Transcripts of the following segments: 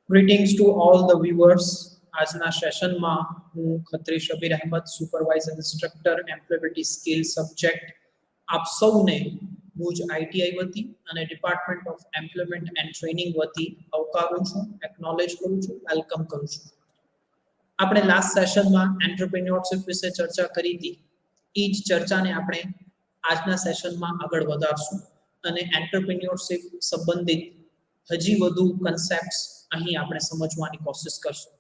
Greetings to all the viewers. આજના સેશનમાં હું Khatri Shabir Ahmed supervisor instructor employability skill subject આપ સૌને ભુજ આઈટીઆઈ વતી અને department of employment and training વતી આવકારું છું, એકનોલેજ કરું છું, વેલકમ કરું છું. આપણે લાસ્ટ સેશનમાં એન્ટરપ્રેન્યોરશિપ વિશે ચર્ચા કરી હતી. એ જ ચર્ચાને આપણે આજના સેશનમાં આગળ વધારશું અને એન્ટરપ્રેન્યોરશિપ સંબંધિત હજી વધુ કન્સેપ્ટ્સ અહીં આપણે સમજવાની કોશિશ કરશું.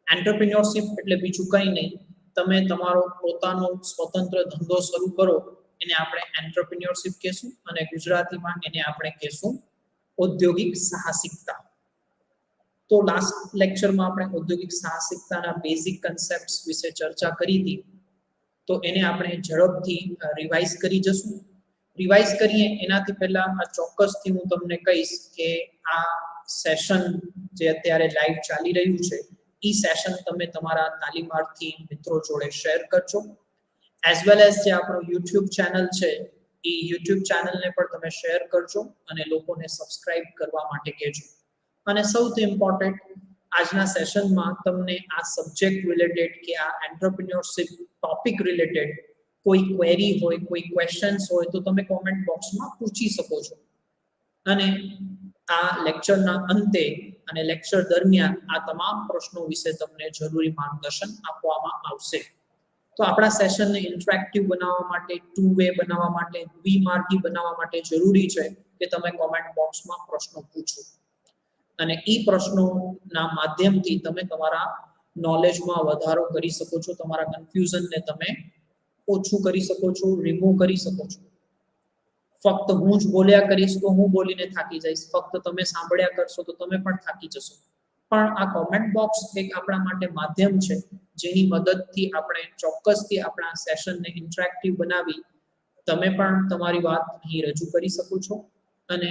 એન્ટરપ્રેન્યોરશિપ એટલે બીજું કંઈ નહીં, તમે તમારો પોતાનો સ્વતંત્ર ધંધો શરૂ કરો એને આપણે એન્ટરપ્રેન્યોરશિપ કહેશું અને ગુજરાતીમાં એને આપણે કહેશું ઔદ્યોગિક સાહસિકતા. તો લાસ્ટ લેક્ચરમાં આપણે ઔદ્યોગિક સાહસિકતાના બેઝિક કન્સેપ્ટ્સ વિશે ચર્ચા કરી હતી, તો એને આપણે ઝડપથી રિવાઇઝ કરી જશું. રિવાઇઝ કરીએ એનાથી પહેલા આ ચોક્કસથી હું તમને કહીશ કે આ સેશન જે અત્યારે લાઈવ ચાલી રહ્યું છે એ સેશન તમે તમારા તાલીમાર્થી મિત્રો જોડે શેર કરજો, એઝ વેલ એઝ જે આપણો યુટ્યુબ ચેનલ છે એ યુટ્યુબ ચેનલને પણ તમે શેર કરજો અને લોકોને સબસ્ક્રાઇબ કરવા માટે કહેજો. અને સૌથી ઇમ્પોર્ટન્ટ, આજના સેશનમાં તમને આ સબ્જેક્ટ રિલેટેડ કે આ એન્ટરપ્રેન્યોરશિપ ટોપિક રિલેટેડ કોઈ ક્વેરી હોય, કોઈ ક્વેશ્ચન્સ હોય તો તમે કોમેન્ટ બોક્સમાં પૂછી શકો છો અને આ લેક્ચરના અંતે અને લેક્ચર દરમિયાન આ તમામ પ્રશ્નો વિશે તમને જરૂરી માર્ગદર્શન આપવામાં આવશે. તો આપણા સેશનને ઇન્ટરેક્ટિવ બનાવવા માટે, ટુ વે બનાવવા માટે, દ્વિમાર્ગી બનાવવા માટે જરૂરી છે કે તમે કોમેન્ટ બોક્સમાં પ્રશ્નો પૂછો અને એ પ્રશ્નોના માધ્યમથી તમે તમારા નોલેજમાં વધારો કરી શકો છો, તમારા કન્ફ્યુઝનને તમે ઓછું કરી શકો છો, રિમૂવ કરી શકો છો. ફક્ત હું જ બોલ્યા કરીશ તો હું બોલીને થાકી જઈશ, ફક્ત તમે સાંભળ્યા કરશો તો તમે પણ થાકી જશો. પણ આ કોમેન્ટ બોક્સ એક આપણા માટે માધ્યમ છે જેની મદદથી આપણે ચોક્કસથી આપણા સેશનને ઇન્ટરેક્ટિવ બનાવી તમે પણ તમારી વાત અહીં રજૂ કરી શકો છો અને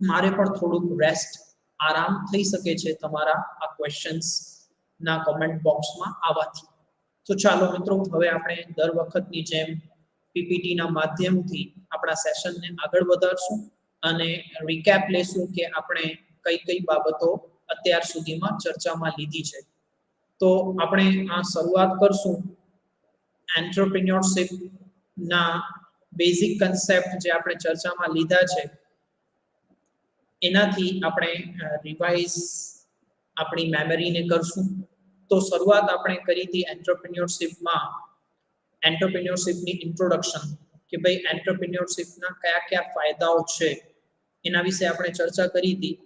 મારે પણ થોડુંક રેસ્ટ, આરામ થઈ શકે છે તમારા આ ક્વેશ્ચન્સના કોમેન્ટ બોક્સમાં આવવાથી. તો ચાલો મિત્રો, હવે આપણે દર વખતની જેમ પીપીટીના માધ્યમથી આપણા સેશનને આગળ વધારશું અને રિકેપ લેશું કે આપણે કઈ કઈ બાબતો અત્યાર સુધીમાં ચર્ચામાં લીધી છે. તો આપણે આ શરૂઆત કરશું એન્ટરપ્રેન્યોરશિપના બેઝિક કન્સેપ્ટ જે આપણે ચર્ચામાં લીધા છે એનાથી આપણે રિવાઇઝ આપણી મેમરીને કરશું. તો શરૂઆત આપણે કરી હતી એન્ટરપ્રેન્યોરશિપની ઇન્ટ્રોડક્શન, કે ભાઈ એન્ટરપ્રેન્યોરશિપના કયા કયા ફાયદાઓ છે એના વિશે આપણે ચર્ચા કરી હતી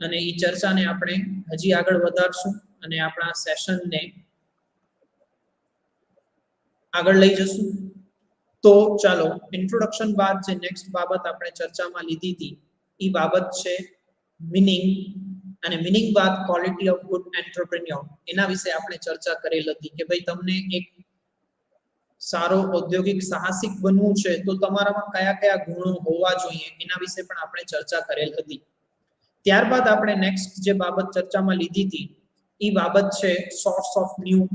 અને એ ચર્ચાને આપણે હજી આગળ વધારશું અને આપણા સેશનને આગળ લઈ જશું. તો ચાલો, ઇન્ટ્રોડક્શન બાદ જે નેક્સ્ટ બાબત આપણે ચર્ચામાં લીધી હતી એ બાબત છે મિનિંગ, અને મિનિંગ બાદ ક્વોલિટી ઓફ ગુડ એન્ટરપ્રેન્યોર. એના વિશે આપણે ચર્ચા કરેલ હતી કે ભાઈ તમને એક સારો ઔદ્યોગિક સાહસિક બનવું છે તો તમારામાં કયા કયા ગુણો હોવા જોઈએ એના વિશે પણ આપણે ચર્ચા કરેલ હતી. ત્યારબાદ આપણે નેક્સ્ટ જે બાબત ચર્ચામાં લીધી હતી એ બાબત છે source of new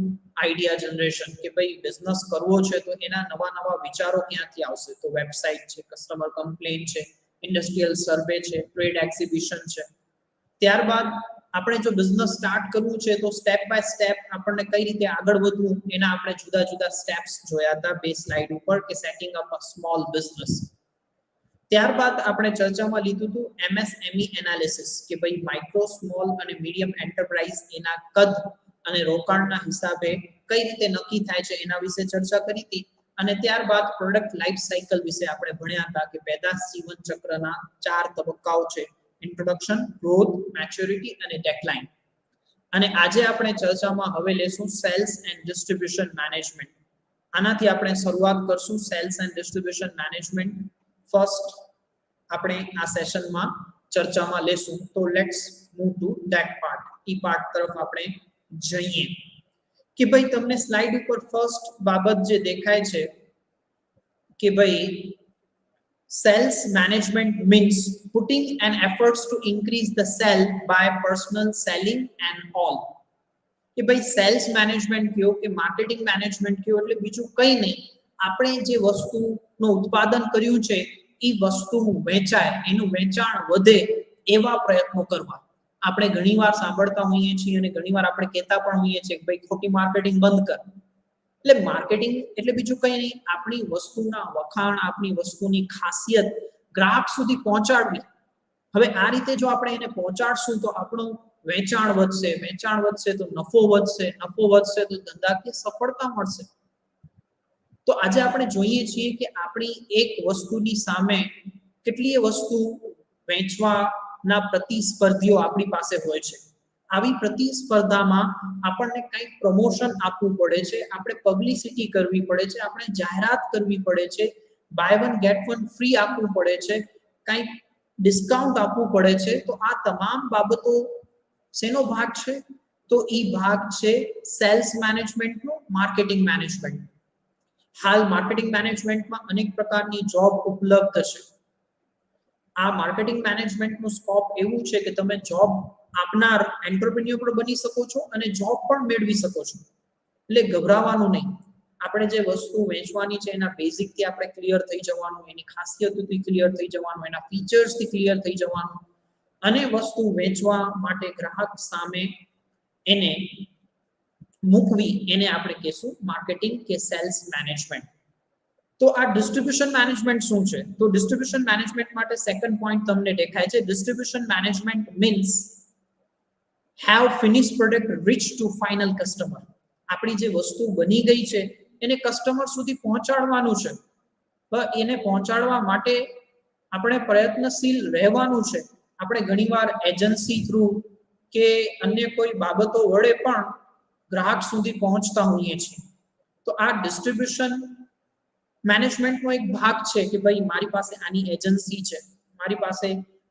idea generation, કે ભાઈ બિઝનેસ કરવો છે તો એના નવા નવા વિચારો ક્યાંથી આવશે. તો વેબસાઇટ છે, કસ્ટમર કમ્પ્લેન છે, ઇન્ડસ્ટ્રીયલ સર્વે છે, ટ્રેડ એક્ઝિબિશન છે. ત્યારબાદ આપણે જો બિઝનેસ સ્ટાર્ટ કરવું છે તો સ્ટેપ બાય સ્ટેપ આપણને કઈ રીતે આગળ વધવું એના આપણે જુદા જુદા સ્ટેપ્સ જોયા હતા બે સ્લાઇડ ઉપર, કે setting up a small business. ત્યારબાદ આપણે ચર્ચામાં લીધું હતું એમએસએમઈ એનાલિસિસ, કે ભાઈ માઇક્રો, સ્મોલ અને મીડિયમ એન્ટરપ્રાઇઝ એના કદ અને રોકાણના હિસાબે કઈ રીતે નક્કી થાય છે એના વિશે ચર્ચા કરી હતી. અને ત્યારબાદ પ્રોડક્ટ લાઈફ સાયકલ વિશે આપણે ભણ્યા હતા કે પેદાશ જીવન ચક્રના 4 તબક્કાઓ છે: ઇન્ટ્રોડક્શન, ગ્રોથ, મેચ્યોરિટી અને ડેક્લાઇન. અને આજે આપણે ચર્ચામાં હવે લેશું સેલ્સ એન્ડ ડિસ્ટ્રીબ્યુશન મેનેજમેન્ટ. આનાથી આપણે શરૂઆત કરશું cells and distribution management. First આપણે આ સેશનમાં ચર્ચામાં લેશું. તો let's move two that part. E part તરફ આપણે જઈએ કે ભાઈ તમને સ્લાઇડ ઉપર ફર્સ્ટ બાબત જે દેખાય છે કે ભાઈ sales management means putting an efforts to increase the sale by personal selling and all. કે ભાઈ સેલ્સ મેનેજમેન્ટ કયો કે માર્કેટિંગ મેનેજમેન્ટ કયો એટલે બીજું કંઈ નહીં, આપણે જે વસ્તુનું ઉત્પાદન કર્યું છે એ વસ્તુનું વેચાય, એનું વેચાણ વધે એવા પ્રયત્નો કરવા. આપણે ઘણીવાર સાંભળતા હોઈએ છીએ અને ઘણીવાર આપણે કહેતા પણ હોઈએ છીએ કે ભાઈ ખોટી માર્કેટિંગ બંધ કર. એટલે માર્કેટિંગ એટલે બીજું કંઈ નહીં, આપણી વસ્તુના વખાણ, આપણી વસ્તુની ખાસિયત ગ્રાહક સુધી પહોંચાડવી. હવે આ રીતે જો આપણે એને પહોંચાડશું તો આપણું વેચાણ વધશે, વેચાણ વધશે તો નફો વધશે, નફો વધશે તો ધંધાકીય સફળતા મળશે. તો આજે આપણે જોઈએ છીએ કે આપણી એક વસ્તુની સામે કેટલીય વસ્તુ વેચવાના પ્રતિસ્પર્ધીઓ આપણી પાસે હોય છે. આવી પ્રતિસ્પર્ધામાં આપણને કંઈક પ્રમોશન આપવું પડે છે, આપણે પબ્લિસિટી કરવી પડે છે, આપણે જાહેરાત કરવી પડે છે, buy one get one free આપવું પડે છે, કંઈક ડિસ્કાઉન્ટ આપવું પડે છે. તો આ તમામ બાબતો શેનો ભાગ છે? તો એ ભાગ છે સેલ્સ મેનેજમેન્ટનો, માર્કેટિંગ મેનેજમેન્ટ. હાલ માર્કેટિંગ મેનેજમેન્ટમાં અનેક પ્રકારની જોબ ઉપલબ્ધ છે. આ માર્કેટિંગ મેનેજમેન્ટનું સ્કોપ એવું છે કે તમે જોબ આપનાર એન્ટરપ્રેન્યોર પણ બની શકો છો અને જોબ પણ મેળવી શકો છો. એટલે ગભરાવાનું નહીં. આપણે જે વસ્તુ વેચવાની છે એના બેઝિકથી આપણે ક્લિયર થઈ જવાનું, એની ખાસિયતોથી ક્લિયર થઈ જવાનું, એના ફીચર્સથી ક્લિયર થઈ જવાનું અને વસ્તુ વેચવા માટે ગ્રાહક સામે એને મૂકવી, એને આપણે કહેશું માર્કેટિંગ કે સેલ્સ મેનેજમેન્ટ. તો આ ડિસ્ટ્રીબ્યુશન મેનેજમેન્ટ શું છે? તો ડિસ્ટ્રીબ્યુશન મેનેજમેન્ટ માટે સેકન્ડ પોઈન્ટ તમને દેખાય છે. Distribution management means have finished product reach to final customer. આપણી જે વસ્તુ બની ગઈ છે એને કસ્ટમર સુધી પહોંચાડવાનું છે. એને પહોંચાડવા માટે આપણે પ્રયત્નશીલ રહેવાનું છે. આપણે ઘણીવાર એજન્સી થ્રુ કે અન્ય કોઈ બાબતો વડે પણ ગ્રાહક સુધી પહોંચતા હોઈએ છીએ. તો આ ડિસ્ટ્રીબ્યુશન મેનેજમેન્ટનો એક ભાગ છે કે ભાઈ મારી પાસે આની એજન્સી છે, મારી પાસે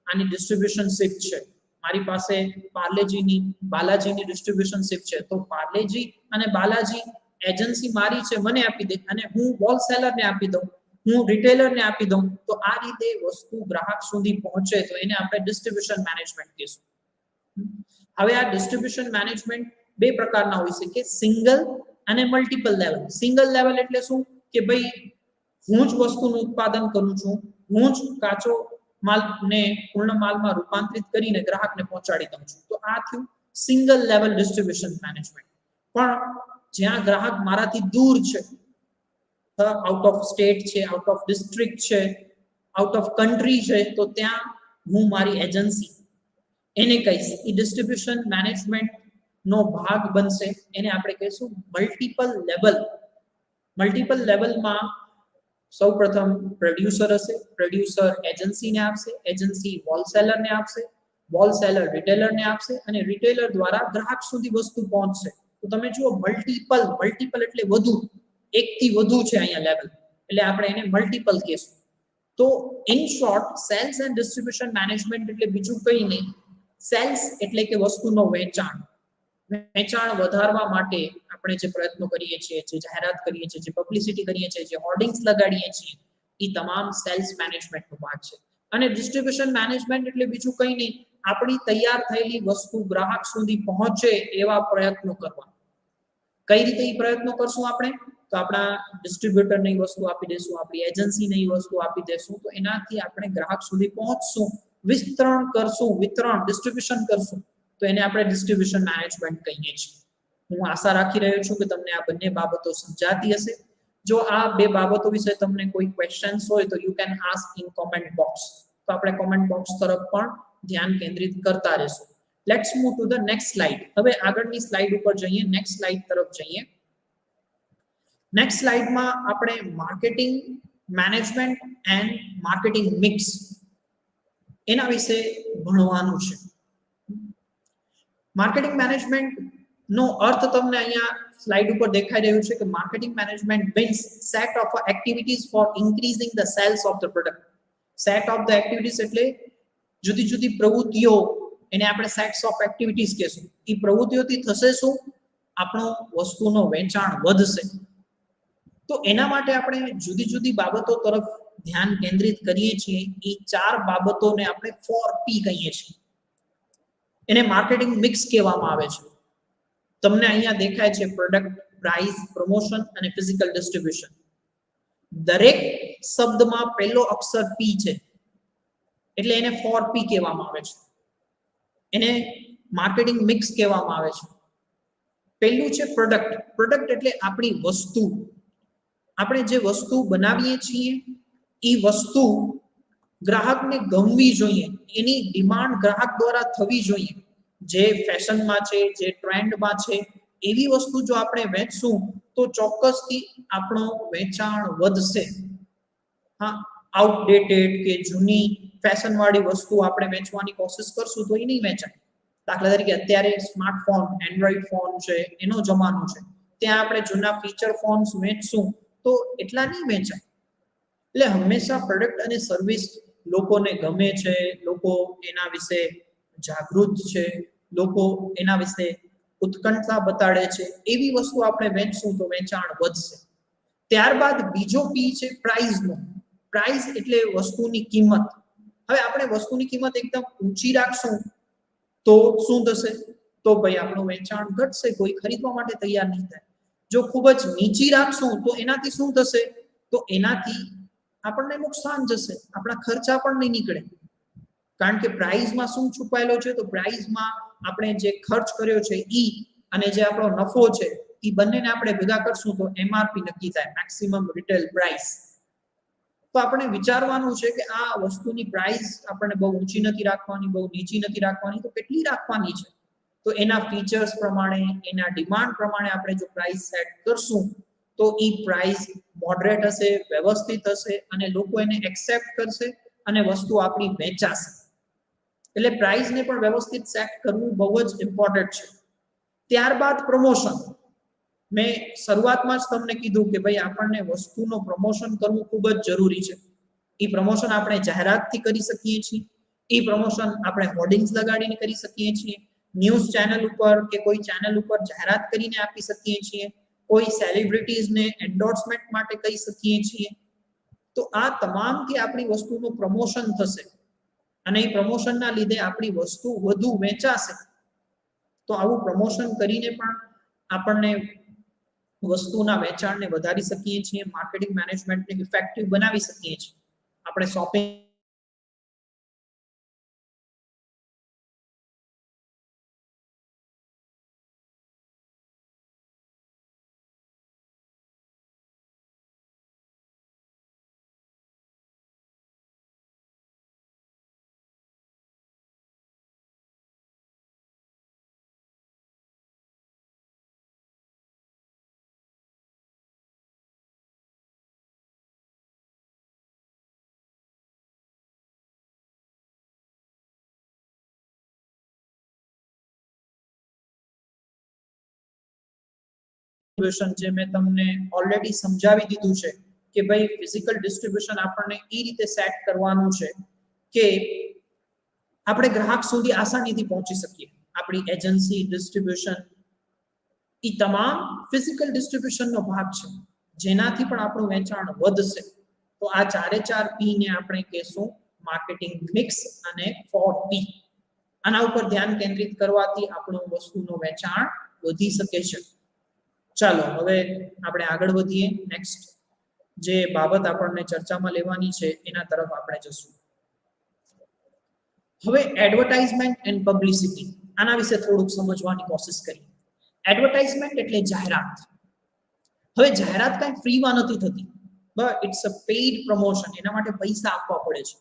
આની ડિસ્ટ્રીબ્યુશનશિપ છે, મારી પાસે બાલાજીની ડિસ્ટ્રીબ્યુશનશિપ છે. તો પાર્લેજી અને બાલાજી એજન્સી મારી છે, મને આપી દે અને હું હોલસેલરને આપી દઉં, હું રિટેલરને આપી દઉં. તો આ રીતે વસ્તુ ગ્રાહક સુધી પહોંચે તો એને આપણે ડિસ્ટ્રીબ્યુશન મેનેજમેન્ટ કહીશું. હવે આ ડિસ્ટ્રીબ્યુશન મેનેજમેન્ટ બે પ્રકારના હોય છે કે સિંગલ અને મલ્ટિપલ લેવલ. સિંગલ લેવલ એટલે શું કે ભાઈ હું જ વસ્તુનું ઉત્પાદન કરું છું, હું જ કાચો માલને પૂર્ણ માલમાં રૂપાંતરિત કરીને ગ્રાહકને પહોંચાડી દઉં છું. તો આ થયું સિંગલ લેવલ ડિસ્ટ્રીબ્યુશન મેનેજમેન્ટ. પણ જ્યાં ગ્રાહક મારાથી દૂર છે, આઉટ ઓફ સ્ટેટ છે, આઉટ ઓફ ડિસ્ટ્રિક્ટ છે, આઉટ ઓફ કન્ટ્રી છે, તો ત્યાં હું મારી એજન્સી એને કહીશ એ ડિસ્ટ્રીબ્યુશન મેનેજમેન્ટ નો ભાગ બનશે. એને આપણે કહીશું મલ્ટિપલ લેવલ. મલ્ટિપલ લેવલમાં સૌપ્રથમ પ્રોડ્યુસર હશે, પ્રોડ્યુસર એજન્સીને આપશે, એજન્સી હોલસેલરને આપશે, હોલસેલર રિટેલરને આપશે અને રિટેલર દ્વારા ગ્રાહક સુધી વસ્તુ પહોંચશે. તો તમે જુઓ મલ્ટિપલ એટલે વધુ, એકથી વધુ છે અહીંયા લેવલ, એટલે આપણે એને મલ્ટિપલ કહીશું. તો in short cells and distribution management એટલે બીજું કંઈ નહીં. સેલ્સ એટલે કે વસ્તુનો વેચાણ વધારવા માટે આપણે જે પ્રયત્નો કરીએ છીએ, જે જાહેરાત કરીએ છીએ, જે પબ્લિસિટી કરીએ છીએ, જે હોર્ડિંગ્સ લગાડીએ છીએ, એ તમામ સેલ્સ મેનેજમેન્ટનો ભાગ છે. અને ડિસ્ટ્રીબ્યુશન મેનેજમેન્ટ એટલે બીજું કંઈ નહીં, આપણી તૈયાર થયેલી વસ્તુ ગ્રાહક સુધી પહોંચે એવા પ્રયત્નો કરવા. કઈ રીતે એ પ્રયત્નો કરશું આપણે? તો આપણા ડિસ્ટ્રીબ્યુટરને એ વસ્તુ આપી દેશું, આપણી એજન્સીને એ વસ્તુ આપી દેશું, તો એનાથી આપણે ગ્રાહક સુધી પહોંચશું, વિસ્તરણ કરશું, ડિસ્ટ્રીબ્યુશન કરશું. તો એને આપણે ડિસ્ટ્રીબ્યુશન મેનેજમેન્ટ કહીએ છીએ. હું આશા રાખી રહ્યો છું કે તમને આ બંને બાબતો સમજાતી હશે. જો આ બે બાબતો વિશે તમને કોઈ ક્વેશ્ચન્સ હોય તો you can ask in comment box. તો આપણે કોમેન્ટ બોક્સ તરફ પણ ધ્યાન કેન્દ્રિત કરતા રહેશું. Let's move to the next slide. હવે આગળની સ્લાઇડ ઉપર જઈએ, નેક્સ્ટ સ્લાઇડ તરફ જઈએ. નેક્સ્ટ સ્લાઇડમાં આપણે marketing management and marketing mix એના વિશે ભણવાનું છે. માર્કેટિંગ મેનેજમેન્ટ નો અર્થ તમને અહીંયા સ્લાઇડ ઉપર દેખાઈ રહ્યું છે કે marketing management means set of activities for increasing the sales of the product. Set of the activities એટલે જુદી જુદી પ્રવૃત્તિઓ, એને આપણે સેટ્સ ઓફ એક્ટિવિટીઝ કહેશું. એ પ્રવૃત્તિઓથી થશે શું? આપણો વસ્તુનો વેચાણ વધશે. તો એના માટે આપણે જુદી જુદી બાબતો તરફ ધ્યાન કેન્દ્રિત કરીએ છીએ. એ ચાર બાબતોને આપણે 4P કહીએ છીએ. એને માર્કેટિંગ મિક્સ કહેવામાં આવે છે. તમને અહીંયા દેખાય છે પ્રોડક્ટ, પ્રાઇસ, પ્રમોશન અને ફિઝિકલ ડિસ્ટ્રીબ્યુશન. દરેક શબ્દમાં પહેલો અક્ષર P છે એટલે એને 4P કહેવામાં આવે છે. એને માર્કેટિંગ મિક્સ કહેવામાં આવે છે. પહેલું છે પ્રોડક્ટ. પ્રોડક્ટ એટલે આપણી વસ્તુ. આપણે જે વસ્તુ બનાવીએ છીએ એ વસ્તુ ગ્રાહકને ગમવી જોઈએ, એની ડિમાન્ડ ગ્રાહક દ્વારા થવી જોઈએ. જે ફેશનમાં છે, જે ટ્રેન્ડમાં છે, એવી વસ્તુ જો આપણે વેચશું તો ચોક્કસથી આપણો વેચાણ વધશે. હા, આઉટડેટેડ કે જૂની ફેશન વાળી વસ્તુ આપણે વેચવાની કોશિશ કરશું તો એ નહીં વેચાય. દાખલા તરીકે અત્યારે સ્માર્ટફોન, એન્ડ્રોઈડ ફોન છે, એનો જમાનો છે. ત્યાં આપણે જૂના ફીચર ફોન્સ વેચશું તો એટલા નહીં વેચાય. એટલે હંમેશા પ્રોડક્ટ અને સર્વિસ લોકોને ગમે છે, લોકો એના વિશે જાગૃત છે, લોકો એના વિશે ઉત્કંઠતા બતાડે છે, એવી વસ્તુ આપણે વેચશું તો વેચાણ વધશે. ત્યારબાદ બીજો પી છે પ્રાઇઝનો. પ્રાઇઝ એટલે વસ્તુની કિંમત. હવે આપણે વસ્તુની કિંમત એકદમ ઊંચી રાખશું તો શું થશે? તો ભાઈ આપણું વેચાણ ઘટશે, કોઈ ખરીદવા માટે તૈયાર નહીં થાય. જો ખૂબ જ નીચી રાખશું તો એનાથી શું થશે? તો એનાથી આપણને નુકસાન જશે, આપણા ખર્ચા પણ નહીં નીકળે. કારણ કે પ્રાઇઝમાં શું છુપાયેલો છે? તો પ્રાઇઝમાં આપણે જે ખર્ચ કર્યો છે ઈ અને જે આપણો નફો છે એ બંનેને આપણે ભેગા કરશું તો એમઆરપી નક્કી થાય, મેક્સિમમ રિટેલ પ્રાઇસ. તો આપણે વિચારવાનું છે કે આ વસ્તુની પ્રાઇસ આપણને બહુ ઊંચી નથી રાખવાની, બહુ નીચી નથી રાખવાની, તો કેટલી રાખવાની છે? તો એના ફીચર્સ પ્રમાણે, એના ડિમાન્ડ પ્રમાણે આપણે જો પ્રાઇસ સેટ કરશું તો એ પ્રાઇસ મોડરેટ હશે, વ્યવસ્થિત હશે અને લોકો એને એક્સેપ્ટ કરશે અને વસ્તુ આપણી વેચાશે. એટલે પ્રાઇસને પણ વ્યવસ્થિત સેટ કરવું બહુ જ ઇમ્પોર્ટન્ટ છે. ત્યારબાદ પ્રમોશન. મેં શરૂઆતમાં જ તમને કીધું કે ભાઈ આપણને વસ્તુનો પ્રમોશન કરવું ખૂબ જ જરૂરી છે. એ પ્રમોશન આપણે જાહેરાતથી કરી શકીએ છીએ, એ પ્રમોશન આપણે હોર્ડિંગ્સ લગાડીને કરી શકીએ છીએ, ન્યૂઝ ચેનલ ઉપર કે કોઈ ચેનલ ઉપર જાહેરાત કરીને આપી શકીએ છીએ, કોઈ સેલિબ્રિટીઝને એન્ડોર્સમેન્ટ માટે કહી શકીએ છીએ. તો આ તમામથી આપણી વસ્તુનું પ્રમોશન થશે અને એ પ્રમોશનના લીધે આપણી વસ્તુ વધુ વેચાશે. તો આવું પ્રમોશન કરીને પણ આપણને વસ્તુના વેચાણને વધારી શકીએ છીએ, માર્કેટિંગ મેનેજમેન્ટને ઇફેક્ટિવ બનાવી શકીએ છીએ. આપણે શોપિંગ છે મેં તમને ઓલરેડી સમજાવી દીધું છે કે ભાઈ ફિઝિકલ ડિસ્ટ્રીબ્યુશન આપણને એ રીતે સેટ કરવાનું છે કે આપણે ગ્રાહક સુધી આસાનીથી પહોંચી શકીએ. આપણી એજન્સી, ડિસ્ટ્રીબ્યુશન એ તમામ ફિઝિકલ ડિસ્ટ્રીબ્યુશનનો ભાગ છે જેનાથી પણ આપણું વેચાણ વધશે. તો આ ચારે ચાર પી ને આપણે કહેશું માર્કેટિંગ મિક્સ અને 4P. આના ઉપર ધ્યાન કેન્દ્રિત કરવાથી આપણું વસ્તુનું વેચાણ વધી શકે છે. ચાલો હવે આપણે આગળ વધીએ. નેક્સ્ટ જે બાબત આપણને ચર્ચામાં લેવાની છે એના તરફ આપણે જશું. હવે એડવર્ટાઇઝમેન્ટ એન્ડ પબ્લિસિટી, આના વિશે થોડુંક સમજવાની કોશિશ કરીએ. એડવર્ટાઇઝમેન્ટ એટલે જાહેરાત. હવે જાહેરાત કંઈ ફ્રીમાં નથી થતી, but it's a paid promotion. એના માટે પૈસા આપવા પડે છે.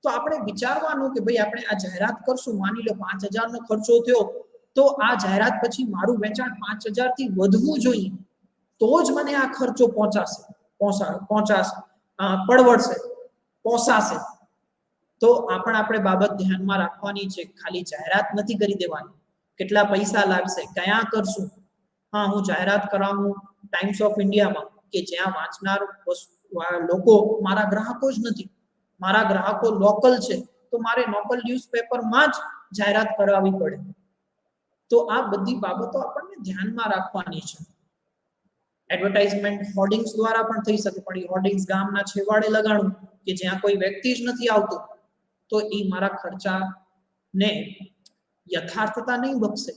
તો આપણે વિચારવાનું કે ભાઈ આપણે આ જાહેરાત કરશું, માની લો 5000 નો ખર્ચો થયો, તો આ જાહેરાત પછી મારું વેચાણ 5000 થી વધવું જોઈએ, તો જ મને આ ખર્ચો પડવડશે, પોસાશે. તો આપણે બાબત ધ્યાનમાં રાખવાની છે. ખાલી જાહેરાત નથી કરી દેવાની. કેટલા પૈસા લાગશે, કયા કરશું? હા, હું જાહેરાત કરાવું ટાઈમ્સ ઓફ ઇન્ડિયામાં કે જ્યાં વાંચનાર લોકો મારા ગ્રાહકો જ નથી, મારા ગ્રાહકો લોકલ છે, તો મારે લોકલ ન્યૂઝપેપરમાં જ જાહેરાત કરાવવી પડે. તો આ બધી બાબતો આપણને ધ્યાનમાં રાખવાની છે. એડવર્ટાઇઝમેન્ટ હોર્ડિંગ્સ દ્વારા પણ થઈ શકે, પણ એ હોર્ડિંગ્સ ગામના છેવાડે લગાડું કે જ્યાં કોઈ વ્યક્તિ જ નથી આવતો, તો એ મારા ખર્ચાને યથાર્થતા નહીં બક્ષે.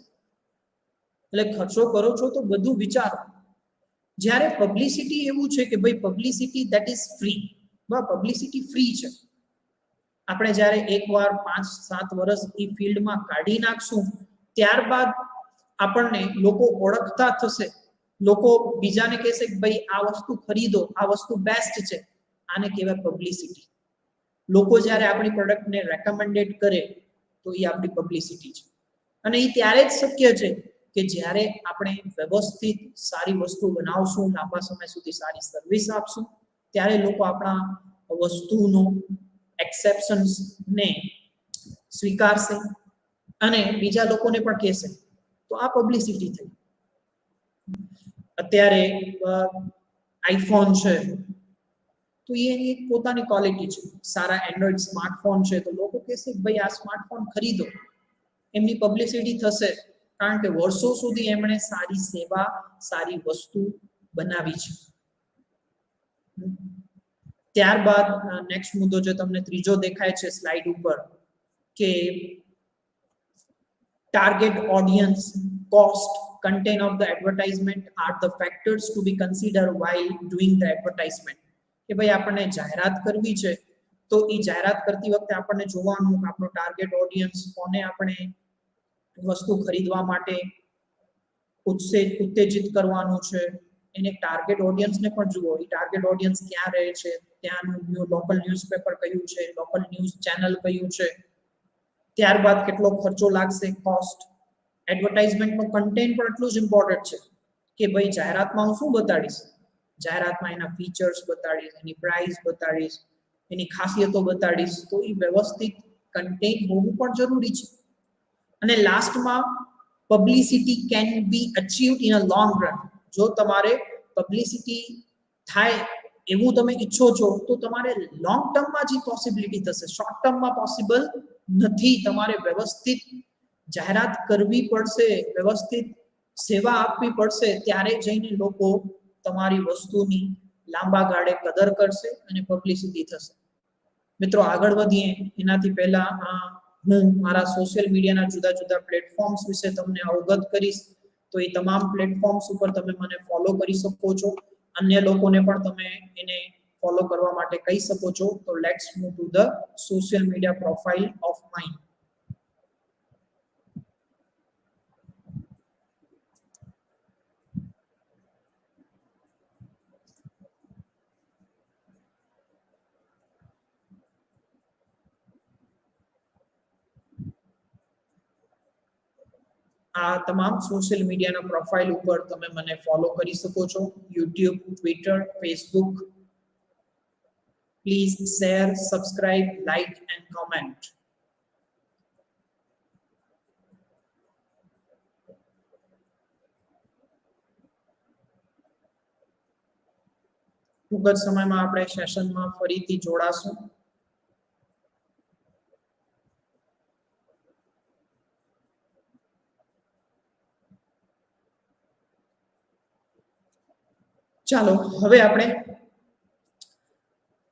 એટલે ખર્ચો કરો છો તો બધું વિચારો. જ્યારે પબ્લિસિટી એવું છે કે ભાઈ publicity that is free, publicity free છે. આપણે જ્યારે એકવાર 5-7 વર્ષ એ ફિલ્ડમાં કાઢી નાખશું ત્યારબાદ આપણને લોકો ઓળખતા થશે, લોકો બીજાને કહેશે કે ભાઈ આ વસ્તુ ખરીદો, આ વસ્તુ બેસ્ટ છે. આને કહેવાય પબ્લિસિટી. લોકો જ્યારે આપણી પ્રોડક્ટને રેકમેન્ડેડ કરે તો એ આપણી પબ્લિસિટી છે. અને એ ત્યારે જ શક્ય છે કે જ્યારે આપણે વ્યવસ્થિત સારી વસ્તુ બનાવશું, લાંબા સમય સુધી સારી સર્વિસ આપશું, ત્યારે લોકો આપણા વસ્તુનો એક્સેપ્શન્સ ને સ્વીકારશે અને બીજા લોકોને પણ કહેશે. તો આ પબ્લિસિટી થઈ. અત્યારે આઈફોન છે તો એની એક પોતાની ક્વોલિટી છે. સારા એન્ડ્રોઈડ સ્માર્ટફોન છે તો લોકો કહેશે કે ભાઈ આ સ્માર્ટફોન ખરીદો. એમની પબ્લિસિટી થશે કારણ કે વર્ષો સુધી એમણે સારી સેવા, સારી વસ્તુ બનાવી છે. ત્યારબાદ નેક્સ્ટ મુદ્દો જો તમને ત્રીજો દેખાય છે સ્લાઇડ ઉપર કે target audience, cost, content of the advertisement are the factors to be considered while doing the advertisement. કે ભાઈ આપણને જાહેરાત કરવી છે તો એ જાહેરાત કરતી વખતે આપણને જોવાનું કે આપણો ટાર્ગેટ ઓડિયન્સ કોને આપણે વસ્તુ ખરીદવા માટે ઉત્તેજિત કરવાનું છે. એને ટાર્ગેટ ઓડિયન્સને પણ જુઓ, એ ટાર્ગેટ ઓડિયન્સ ક્યાં રહે છે, ત્યાંનું લોકલ ન્યૂઝપેપર કયું છે, લોકલ ન્યૂઝ ચેનલ કયું છે. ત્યારબાદ કેટલો ખર્ચો લાગશે, કોસ્ટ. એડવર્ટાઇઝમેન્ટનું કન્ટેન્ટ પણ એટલું જ ઇમ્પોર્ટન્ટ છે કે ભાઈ જાહેરાતમાં હું શું બતાડીશ, જાહેરાતમાં એના ફીચર્સ બતાડીશ, એની પ્રાઇસ બતાડીશ, એની ખાસિયતો બતાડીશ. તો એ વ્યવસ્થિત કન્ટેન્ટ હોવું પણ જરૂરી છે. અને લાસ્ટમાં publicity can be achieved in a long run. જો તમારે પબ્લિસિટી થાય એવું તમે ઈચ્છો છો તો તમારે લોંગ ટર્મમાં જ પોસિબિલિટી થશે, શોર્ટ ટર્મમાં પોસિબલ નથી. તમારે વ્યવસ્થિત જાહેરાત કરવી પડશે, વ્યવસ્થિત સેવા આપવી પડશે, ત્યારે જઈને લોકો તમારી વસ્તુની લાંબા ગાળે કદર કરશે અને પબ્લિસિટી થશે. મિત્રો આગળ વધીએ એનાથી પહેલા હું મારા સોશિયલ મીડિયાના જુદા જુદા પ્લેટફોર્મ્સ વિશે તમને અવગત કરીશ. તો એ તમામ પ્લેટફોર્મ્સ ઉપર તમે મને ફોલો કરી શકો છો. અન્ય લોકોને પણ તમે એને ફોલો કરવા માટે કહી શકો છો. તો let's move to the social media profile of mine. આ તમામ સોશિયલ મીડિયાના પ્રોફાઇલ ઉપર તમે મને ફોલો કરી શકો છો. YouTube, Twitter, Facebook. Please share, subscribe, like and comment. ટૂંક જ સમયમાં આપણે સેશનમાં ફરીથી જોડાશું. ચાલો હવે આપણે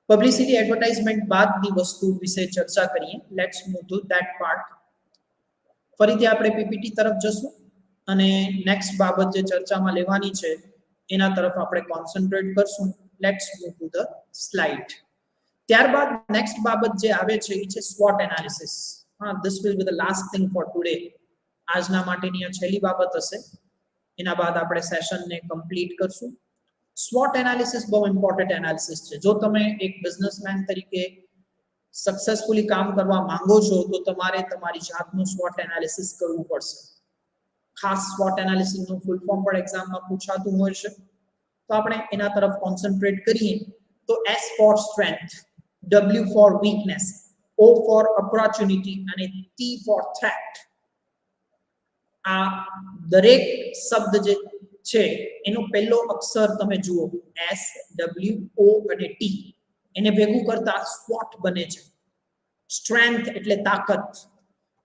પબ્લિસિટી એડવર્ટાઇઝમેન્ટ બાદની વસ્તુ વિશે ચર્ચા કરીએ. Let's move two that part. ફરીથી આપણે પીપીટી તરફ જશું અને નેક્સ્ટ બાબત જે ચર્ચામાં લેવાની છે એના તરફ આપણે કોન્સન્ટ્રેટ કરશું. Let's move to the slide. ત્યારબાદ નેક્સ્ટ બાબત જે આવે છે એ છે SWOT analysis. This will be the last thing for today. આજના માટેની આ છેલ્લી બાબત હશે. એના બાદ આપણે સેશનને કમ્પ્લીટ કરશું. SWOT એનાલિસિસ બહુ ઇમ્પોર્ટન્ટ એનાલિસિસ છે. જો તમે એક બિઝનેસમેન તરીકે સક્સેસફુલી કામ કરવા માંગો છો તો તમારે તમારી જાતનું SWOT એનાલિસિસ કરવું પડશે. ખાસ SWOT એનાલિસિસનું ફૂલ ફોર્મ પણ એક્ઝામમાં પૂછાતું હોય છે. તો આપણે એના તરફ કોન્સન્ટ્રેટ કરીએ. તો S for strength, W for weakness, O for opportunity અને T ફોર થ્રેટ. આ દરેક શબ્દ જે છે એનો પહેલો અક્ષર તમે જુઓ, S, W, O અને T. એને ભેગું કરતા SWOT બને છે. સ્ટ્રેન્થ એટલે તાકાત,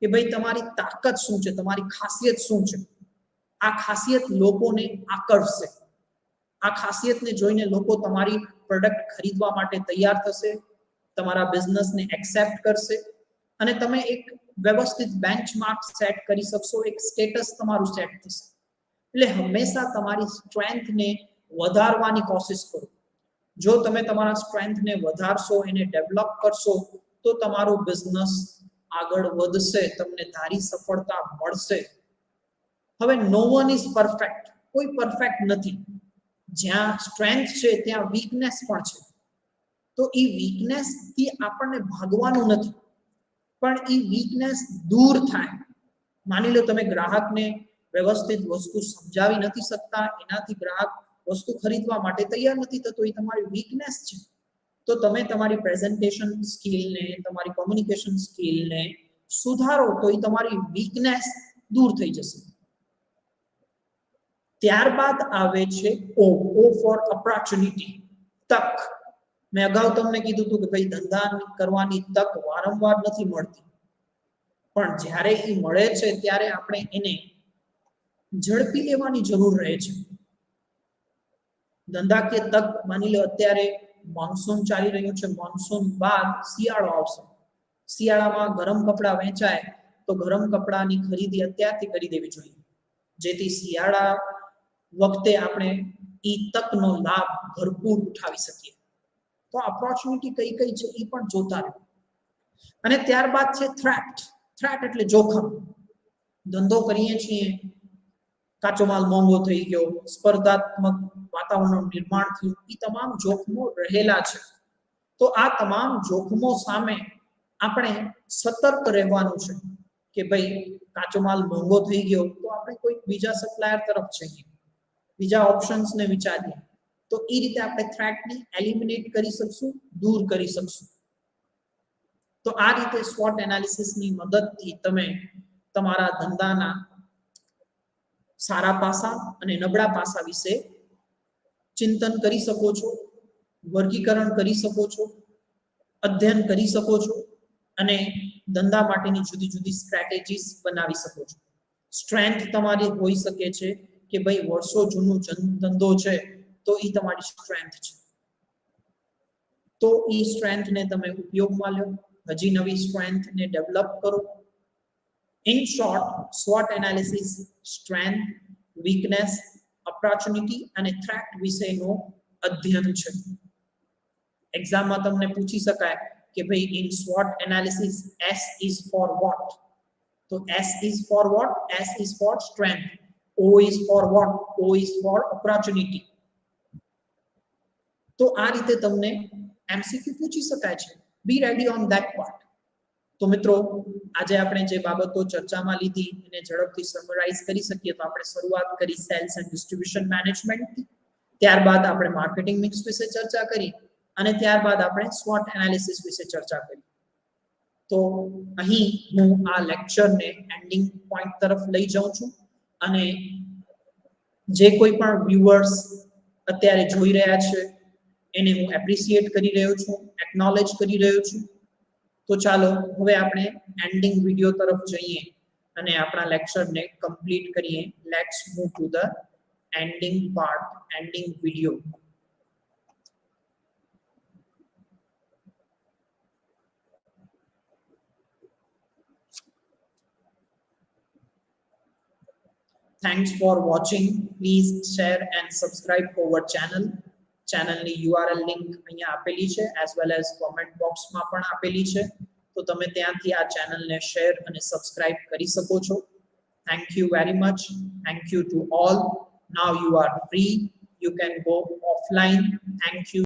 કે ભાઈ તમારી તાકાત શું છે, તમારી ખાસિયત શું છે. આ ખાસિયત લોકોને આકર્ષશે. આ ખાસિયતને જોઈને લોકો તમારી પ્રોડક્ટ ખરીદવા માટે તૈયાર થશે, તમારા બિઝનેસને એક્સેપ્ટ કરશે અને તમે એક વ્યવસ્થિત બેન્ચમાર્ક સેટ કરી શકશો, એક સ્ટેટસ તમારું સેટ થશે. એટલે હંમેશા તમારી સ્ટ્રેન્થને વધારવાની કોશિશ કરો. જો તમે તમારા સ્ટ્રેન્થને વધારશો, એને ડેવલપ કરશો, તો તમારો બિઝનેસ આગળ વધશે, તમને ધારી સફળતા મળશે. હવે નો વન ઇઝ પરફેક્ટ, કોઈ પરફેક્ટ નથી. જ્યાં સ્ટ્રેન્થ છે ત્યાં વીકનેસ પણ છે. તો એ વીકનેસ થી આપણને ભાગવાનું નથી, પણ એ વીકનેસ દૂર થાય. માની લો તમે ગ્રાહકને વ્યવસ્થિત વસ્તુ સમજાવી નથી શકતા, એનાથી ગ્રાહક વસ્તુ ખરીદવા માટે તૈયાર નથી થતો, એ તમારી વીકનેસ છે. તો તમે તમારી પ્રેઝન્ટેશન સ્કિલને, તમારી કોમ્યુનિકેશન સ્કિલને સુધારો તો એ તમારી વીકનેસ દૂર થઈ જશે. ત્યારબાદ આવે છે ઓ ફોર ઓપોર્ચ્યુનિટી, તક. મેં અગાઉ તમને કીધું હતું કે ભાઈ ધંધા કરવાની તક વારંવાર નથી મળતી, પણ જ્યારે એ મળે છે ત્યારે આપણે એને ઝડપી લેવાની જરૂર રહે છે. ધંધાકીય તક, માની લો અત્યારે મોન્સૂન ચાલી રહ્યું છે, મોન્સૂન બાદ શિયાળો આવશે. શિયાળામાં ગરમ કપડાં વેચાય, તો ગરમ કપડાની ખરીદી અત્યારથી કરી દેવી જોઈએ, જેથી શિયાળા વખતે આપણે એ તકનો લાભ ભરપૂર ઉઠાવી શકીએ. તો ઓપોર્ચ્યુનિટી કઈ કઈ છે એ પણ જોતા રહો. અને ત્યારબાદ છે થ્રેટ. થ્રેટ એટલે જોખમ. ધંધો કરીએ છીએ, કાચો માલ મોંઘો થઈ ગયો, સ્પર્ધાત્મક વાતાવરણનું નિર્માણ થયું, એ તમામ જોખમો રહેલા છે. તો આ તમામ જોખમો સામે આપણે સતર્ક રહેવાનું છે કે ભાઈ કાચો માલ મોંઘો થઈ ગયો તો આપણે કોઈ બીજા સપ્લાયર તરફ જઈએ, બીજા ઓપ્શન્સને વિચારીએ. તો એ રીતે આપણે થ્રેટને એલિમિનેટ કરી શકશું, દૂર કરી શકશું. તો આ રીતે સ્વોટ એનાલિસિસની મદદથી તમે તમારા ધંધાના સારા પાસા અને નબળા પાસા વિશે ચિંતન કરી શકો છો, વર્ગીકરણ કરી શકો છો, અધ્યયન કરી શકો છો અને ધંધા માટેની જુદી જુદી સ્ટ્રેટેજીસ બનાવી શકો છો. સ્ટ્રેન્થ તમારી હોઈ શકે છે કે ભાઈ વર્ષો જૂનો ધંધો છે, તો એ તમારી સ્ટ્રેન્થ છે. તો એ સ્ટ્રેન્થને તમે ઉપયોગમાં લો, હજી નવી સ્ટ્રેન્થને ડેવલપ કરો. In short, SWOT analysis strength, weakness, opportunity અને થ્રેટ વિશેનો અધ્યયન છે. એક્ઝામમાં તમને પૂછી શકાય કે ભાઈ in SWOT analysis S is for what? તો S is for what? S is for strength. O is for what? O is for opportunity. તો આ રીતે તમને એમસીક્યુ પૂછી શકાય છે. બી રેડી ઓન ધેટ પાર્ટ. તો મિત્રો, આજે આપણે જે બાબતો ચર્ચામાં લીધી એને ઝડપથી સમરાઇઝ કરી શકીએ તો આપણે શરૂઆત કરી સેલ્સ એન્ડ ડિસ્ટ્રીબ્યુશન મેનેજમેન્ટથી, ત્યારબાદ આપણે માર્કેટિંગ મિક્સ વિશે ચર્ચા કરી અને ત્યારબાદ આપણે SWOT એનાલિસિસ વિશે ચર્ચા કરી. તો અહીં હું આ લેક્ચરને એન્ડિંગ પોઈન્ટ તરફ લઈ જાઉં છું અને જે કોઈ પણ વ્યુઅર્સ અત્યારે જોઈ રહ્યા છે એને હું એપ્રિશિએટ કરી રહ્યો છું, એકનોલેજ કરી રહ્યો છું. તો ચાલો હવે આપણે એન્ડિંગ વિડિયો તરફ જઈએ અને આપણા લેક્ચરને કમ્પ્લીટ કરીએ. Let's move to the ending part, ending video. Thanks for watching. Please share and subscribe our channel. ચેનલની URL લિંક અહીંયા આપેલી છે, એઝ વેલ એઝ કોમેન્ટ બોક્સમાં પણ આપેલી છે. તો તમે ત્યાંથી આ ચેનલને શેર અને સબસ્ક્રાઇબ કરી શકો છો. Thank you very much. Thank you to all. Now you are free. You can go offline. Thank you.